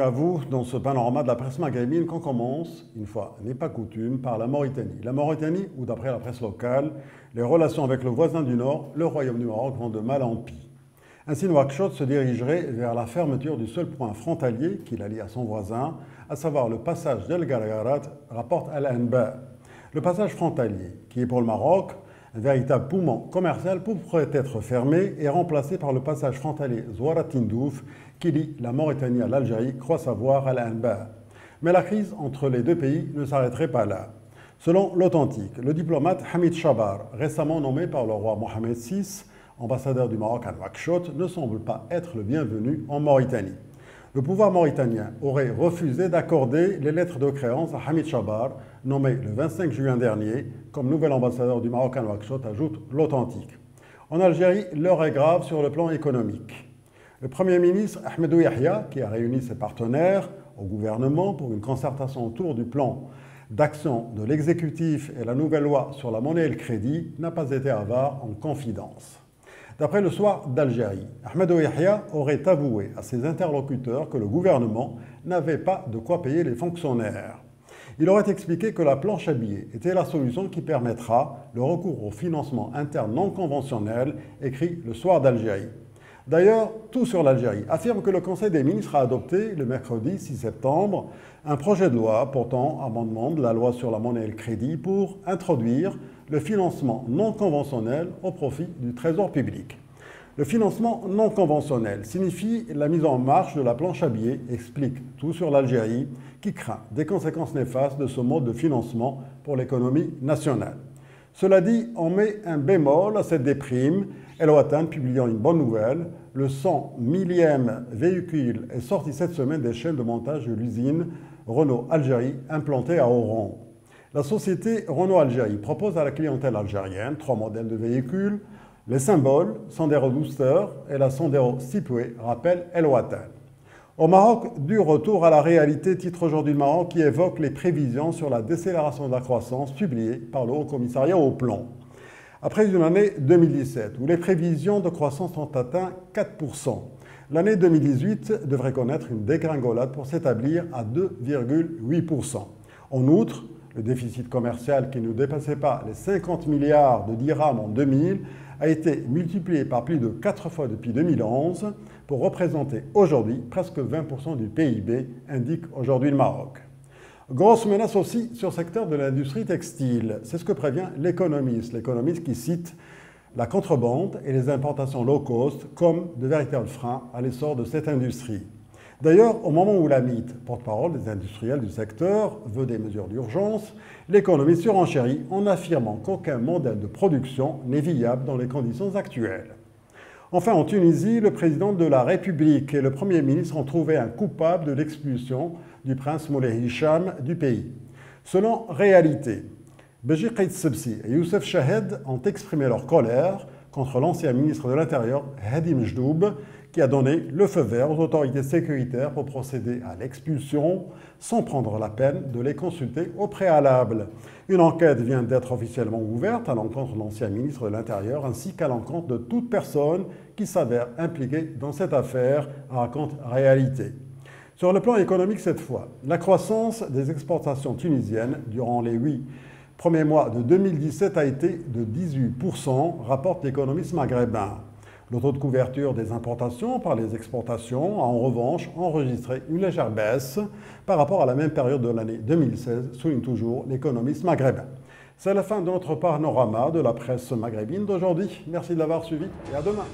à vous dans ce panorama de la presse maghrébine qu'on commence, une fois n'est pas coutume, par la Mauritanie. La Mauritanie, où d'après la presse locale, les relations avec le voisin du Nord, le Royaume du Maroc, vont de mal en pis. Ainsi, Nouakchott se dirigerait vers la fermeture du seul point frontalier qui la lie à son voisin, à savoir le passage d'El Gargarat, rapporte Al-Anba. Le passage frontalier, qui est pour le Maroc un véritable poumon commercial, pourrait être fermé et remplacé par le passage frontalier Zouara-Tindouf qui lie la Mauritanie à l'Algérie, croit savoir Al-Anba. Mais la crise entre les deux pays ne s'arrêterait pas là. Selon l'Authentique, le diplomate Hamid Chabar, récemment nommé par le roi Mohamed VI, ambassadeur du Maroc à Nouakchott, ne semble pas être le bienvenu en Mauritanie. Le pouvoir mauritanien aurait refusé d'accorder les lettres de créance à Hamid Chabar, nommé le 25 juin dernier comme nouvel ambassadeur du Maroc à Nouakchott, ajoute l'Authentique. En Algérie, l'heure est grave sur le plan économique. Le Premier ministre Ahmedou Yahya, qui a réuni ses partenaires au gouvernement pour une concertation autour du plan d'action de l'exécutif et la nouvelle loi sur la monnaie et le crédit, n'a pas été avare en confidence. D'après le Soir d'Algérie, Ahmedou Yahya aurait avoué à ses interlocuteurs que le gouvernement n'avait pas de quoi payer les fonctionnaires. Il aurait expliqué que la planche à billets était la solution qui permettra le recours au financement interne non conventionnel, écrit le Soir d'Algérie. D'ailleurs, Tout sur l'Algérie affirme que le Conseil des ministres a adopté le mercredi 6 septembre un projet de loi portant amendement de la loi sur la monnaie et le crédit pour introduire le financement non conventionnel au profit du trésor public. Le financement non conventionnel signifie la mise en marche de la planche à billets, explique Tout sur l'Algérie, qui craint des conséquences néfastes de ce mode de financement pour l'économie nationale. Cela dit, on met un bémol à cette déprime. El Watan publiant une bonne nouvelle, le 100 millième véhicule est sorti cette semaine des chaînes de montage de l'usine Renault Algérie implantée à Oran. La société Renault Algérie propose à la clientèle algérienne 3 modèles de véhicules. Les symboles, Sandero Booster et la Sandero Stepway, rappellent El Watan. Au Maroc, du retour à la réalité, titre aujourd'hui le Maroc, qui évoque les prévisions sur la décélération de la croissance publiées par le Haut Commissariat au Plan. Après une année 2017 où les prévisions de croissance ont atteint 4%, l'année 2018 devrait connaître une dégringolade pour s'établir à 2,8%. En outre, le déficit commercial qui ne dépassait pas les 50 milliards de dirhams en 2000 a été multiplié par plus de 4 fois depuis 2011 pour représenter aujourd'hui presque 20% du PIB, indique aujourd'hui le Maroc. Grosse menace aussi sur le secteur de l'industrie textile. C'est ce que prévient l'économiste qui cite la contrebande et les importations low cost comme de véritables freins à l'essor de cette industrie. D'ailleurs, au moment où la MIT, porte-parole des industriels du secteur, veut des mesures d'urgence, l'économiste surenchérit en affirmant qu'aucun modèle de production n'est viable dans les conditions actuelles. Enfin, en Tunisie, le président de la République et le Premier ministre ont trouvé un coupable de l'expulsion du prince Moulay Hicham du pays. Selon Réalité, Béji Qaïd Sebsi et Youssef Chahed ont exprimé leur colère contre l'ancien ministre de l'Intérieur, Hadi Mejdoub, qui a donné le feu vert aux autorités sécuritaires pour procéder à l'expulsion sans prendre la peine de les consulter au préalable. Une enquête vient d'être officiellement ouverte à l'encontre de l'ancien ministre de l'Intérieur ainsi qu'à l'encontre de toute personne qui s'avère impliquée dans cette affaire, raconte Réalité. Sur le plan économique cette fois, la croissance des exportations tunisiennes durant les 8 premiers mois de 2017 a été de 18%, rapporte l'économiste maghrébin. Le taux de couverture des importations par les exportations a en revanche enregistré une légère baisse par rapport à la même période de l'année 2016, souligne toujours l'économiste maghrébin. C'est la fin de notre panorama de la presse maghrébine d'aujourd'hui. Merci de l'avoir suivi et à demain.